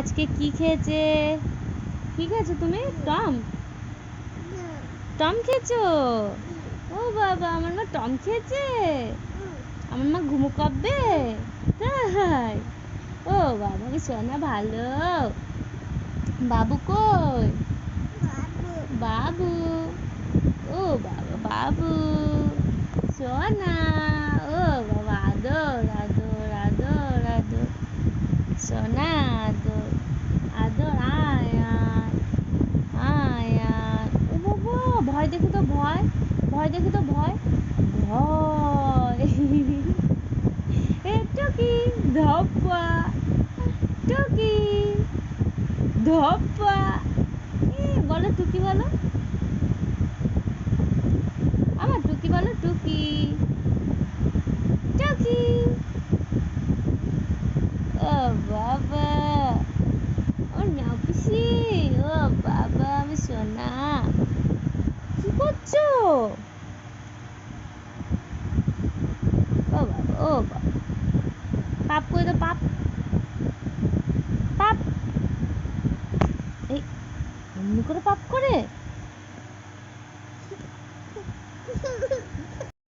আজকে কি খেয়েছে? কি খেয়েছো তুমি? টম টম খেয়েছো? ও বাবা, আমার মা টম খেয়েছে। আমার মা ঘুমো কাঁপবে তাই? ও বাবা কি সোনা ভালো। বাবু কই? বাবু, ও বাবা বাবু সোনা, ও বাবা আদর আদর আদর আদর সোনা, আদর আদর, আয় আয় আয় আয়। ও বাবা, ভয় দেখে তো ভয়, ভয় দেখে তো ভয়, ভয়। এটা কি? ধপ্পা, টুকি, ধপ্পা। বলো টুকি বলো, আমার টুকি বলো, টুকি টুকি। ও বাবা, ও নাও পিসি, ও বাবা আমি সোনা। কি করছো? ও বাবা, ও বাবা, পাপ করে তো পাপ, পাপ। এই এমনি করে পাপ করে?